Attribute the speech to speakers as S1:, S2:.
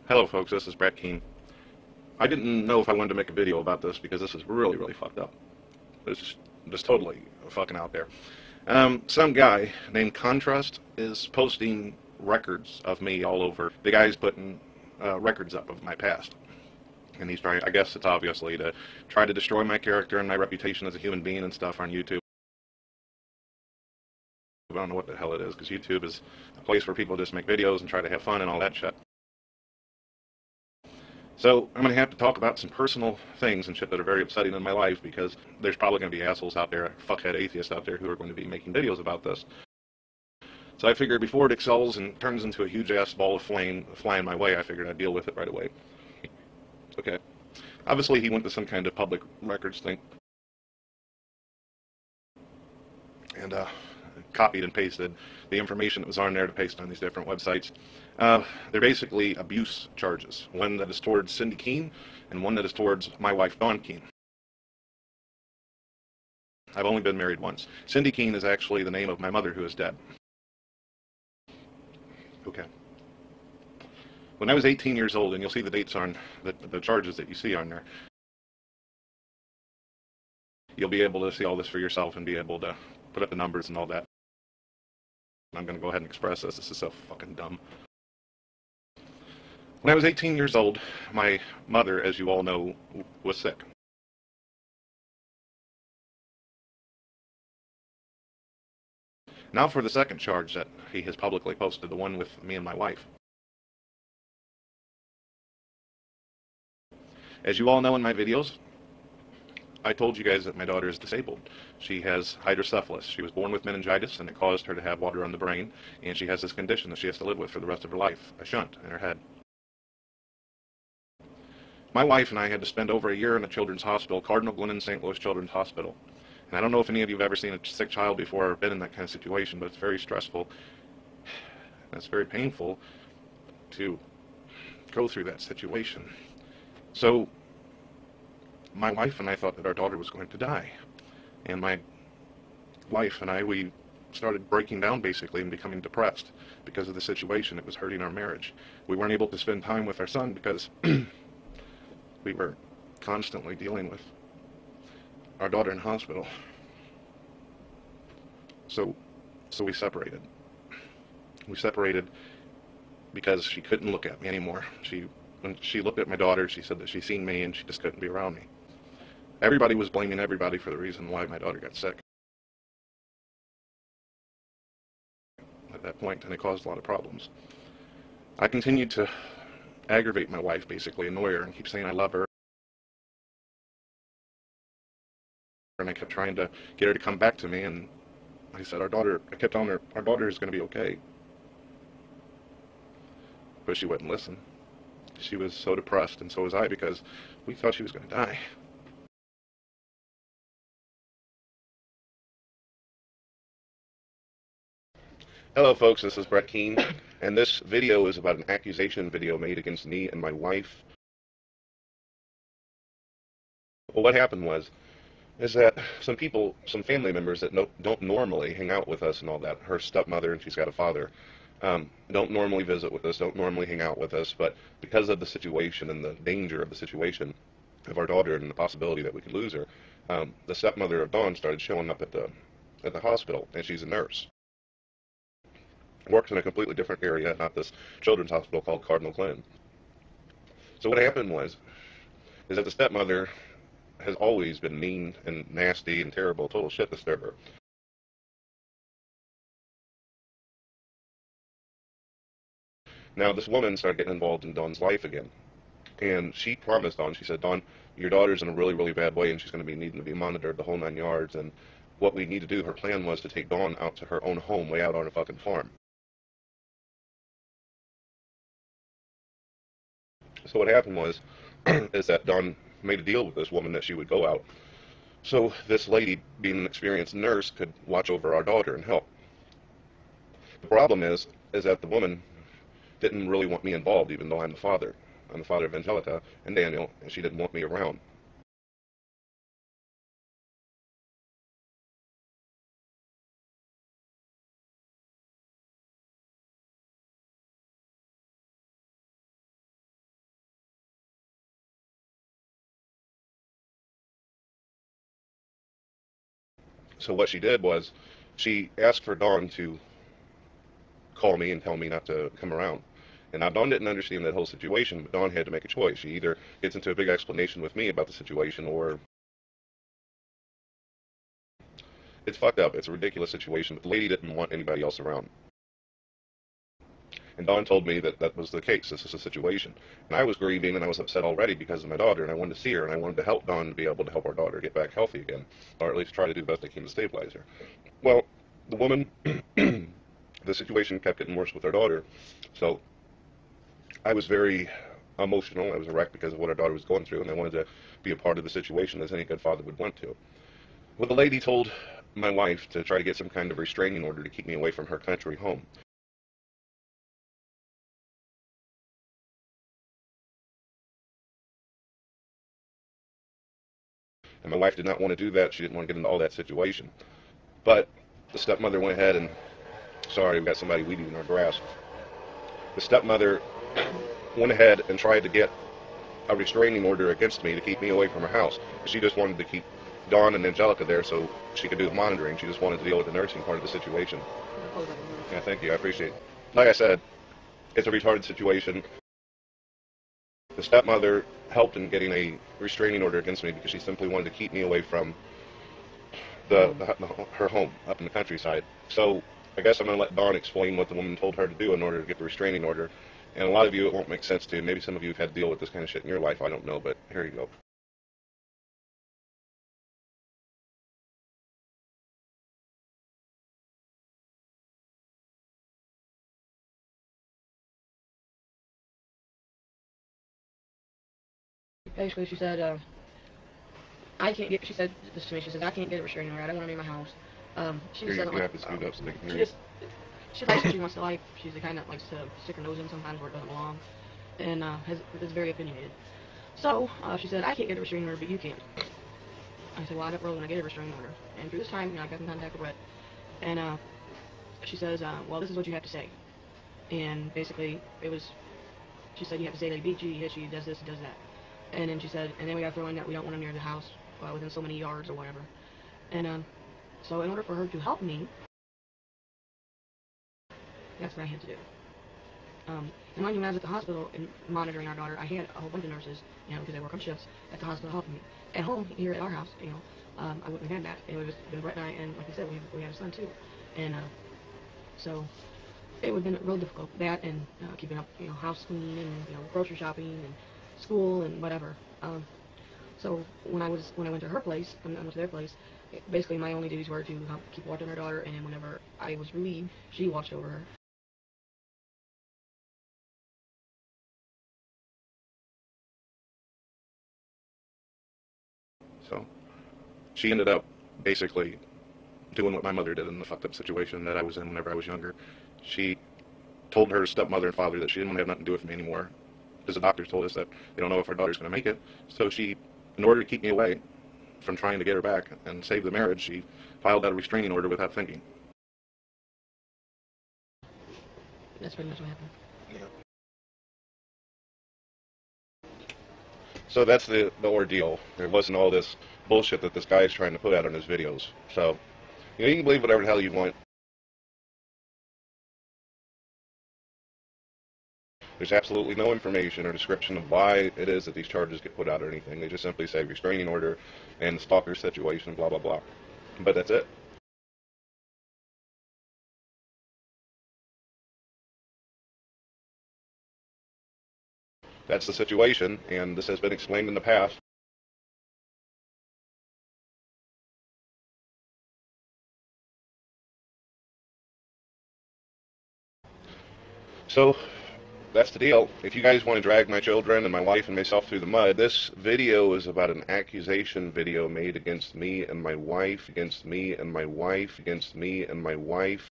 S1: Hello folks, this is Keane. I didn't know if I wanted to make a video about this because this is really, really fucked up. It's just totally fucking out there. Some guy named Contrast is posting records of me all over. The guy's putting records up of my past. And he's trying, I guess it's obviously to try to destroy my character and my reputation as a human being and stuff on YouTube. I don't know what the hell it is, because YouTube is a place where people just make videos and try to have fun and all that shit. So I'm going to have to talk about some personal things and shit that are very upsetting in my life, because there's probably going to be assholes out there, fuckhead atheists out there, who are going to be making videos about this. So I figured before it excels and turns into a huge ass ball of flame flying my way, I figured I'd deal with it right away. Okay. Obviously he went to some kind of public records thing and copied and pasted the information that was on there to paste on these different websites. They're basically abuse charges. One that is towards Cindy Keane and one that is towards my wife, Dawn Keane. I've only been married once. Cindy Keane is actually the name of my mother, who is dead. Okay. When I was 18 years old, and you'll see the dates on the charges that you see on there, you'll be able to see all this for yourself and be able to put up the numbers and all that. I'm going to go ahead and express this. This is so fucking dumb. When I was 18 years old, my mother, as you all know, was sick. Now for the second charge that he has publicly posted, the one with me and my wife. As you all know in my videos, I told you guys that my daughter is disabled. She has hydrocephalus. She was born with meningitis, and it caused her to have water on the brain, and she has this condition that she has to live with for the rest of her life, a shunt in her head. My wife and I had to spend over a year in a children's hospital, Cardinal Glennon St. Louis Children's Hospital. And I don't know if any of you have ever seen a sick child before or been in that kind of situation, but it's very stressful. And it's very painful to go through that situation. So my wife and I thought that our daughter was going to die. And my wife and I, we started breaking down basically and becoming depressed because of the situation. It was hurting our marriage. We weren't able to spend time with our son because we were constantly dealing with our daughter in hospital. So we separated. We separated because she couldn't look at me anymore. When she looked at my daughter, she said that she seen me and she just couldn't be around me. Everybody was blaming everybody for the reason why my daughter got sick at that point, and it caused a lot of problems. I continued to aggravate my wife, basically annoy her, and keep saying I love her. And I kept trying to get her to come back to me, and I said, I kept telling her, our daughter is going to be okay. But she wouldn't listen. She was so depressed, and so was I, because we thought she was going to die. Hello folks, this is Keane, and this video is about an accusation video made against me and my wife. Well, what happened is that some people, some family members that don't normally hang out with us and all that, her stepmother, and she's got a father, don't normally visit with us, don't normally hang out with us, but because of the situation and the danger of the situation of our daughter and the possibility that we could lose her, the stepmother of Dawn started showing up at the hospital, and she's a nurse. Works in a completely different area, not this children's hospital called Cardinal Glennon. So what happened is that the stepmother has always been mean and nasty and terrible, total shit disturber. Now this woman started getting involved in Dawn's life again, and she promised Dawn, she said, Dawn, your daughter's in a really, really bad way, and she's going to be needing to be monitored the whole 9 yards, and what we need to do, her plan was to take Dawn out to her own home way out on a fucking farm. So what happened is that Dawn made a deal with this woman that she would go out. So this lady, being an experienced nurse, could watch over our daughter and help. The problem is that the woman didn't really want me involved, even though I'm the father. I'm the father of Angelica and Daniel, and she didn't want me around. So what she did was she asked for Dawn to call me and tell me not to come around. And now Dawn didn't understand that whole situation, but Dawn had to make a choice. She either gets into a big explanation with me about the situation, or it's fucked up. It's a ridiculous situation, but the lady didn't want anybody else around. And Dawn told me that that was the case. This is the situation. And I was grieving and I was upset already because of my daughter, and I wanted to see her, and I wanted to help Dawn be able to help our daughter get back healthy again, or at least try to do the best I can to stabilize her. Well, the woman, the situation kept getting worse with our daughter, so I was very emotional. I was a wreck because of what our daughter was going through, and I wanted to be a part of the situation as any good father would want to. Well, the lady told my wife to try to get some kind of restraining order to keep me away from her country home. And my wife did not want to do that. She didn't want to get into all that situation. But the stepmother went ahead and, sorry, we got somebody weeding in our grass. The stepmother went ahead and tried to get a restraining order against me to keep me away from her house. She just wanted to keep Dawn and Angelica there so she could do the monitoring. She just wanted to deal with the nursing part of the situation. Yeah, thank you. I appreciate it. Like I said, it's a retarded situation. The stepmother helped in getting a restraining order against me because she simply wanted to keep me away from her home up in the countryside. So I guess I'm going to let Dawn explain what the woman told her to do in order to get the restraining order. And a lot of you, it won't make sense to. Maybe some of you have had to deal with this kind of shit in your life. I don't know, but here you go.
S2: Basically, she said, I can't get, she said this to me, she said, I can't get a restraining order, I don't want to be in my house. She
S1: Here,
S2: said,
S1: you have to scoot up so they can hear
S2: she
S1: you.
S2: just, she likes what she wants to like, she's the kind that likes to stick her nose in sometimes where it doesn't belong, and is very opinionated. So, she said, I can't get a restraining order, but you can. I said, well, I never really want to get a restraining order. And through this time, I got in contact with Brett, and she says, well, this is what you have to say. And basically, it was, she said, you have to say that he beat you, he hit you, he does this, he does that. And then she said, and then we got to throw in that we don't want him near the house within so many yards or whatever. And so in order for her to help me, that's what I had to do. And mind you, when I was at the hospital and monitoring our daughter, I had a whole bunch of nurses, because they work on shifts at the hospital helping me. At home, here at our house, I wouldn't have had that. It would have just been Brett and I, and like I said, we have a son too. And so it would have been real difficult. That and keeping up, house clean and grocery shopping and school and whatever. So when I went to her place, I went to their place, basically my only duties were to help keep watching her daughter, and whenever I was relieved, she watched over her.
S1: So she ended up basically doing what my mother did in the fucked up situation that I was in whenever I was younger. She told her stepmother and father that she didn't want to have nothing to do with me anymore, because the doctors told us that they don't know if our daughter's going to make it. So she, in order to keep me away from trying to get her back and save the marriage, she filed out a restraining order without thinking.
S2: That's pretty much what happened.
S1: Yeah. So that's the ordeal. There wasn't all this bullshit that this guy is trying to put out in his videos. So, you can believe whatever the hell you want. There's absolutely no information or description of why it is that these charges get put out or anything. They just simply say restraining order and stalker situation, blah, blah, blah. But that's it. That's the situation, and this has been explained in the past. So, that's the deal. If you guys want to drag my children and my wife and myself through the mud, this video is about an accusation video made against me and my wife, against me and my wife, against me and my wife.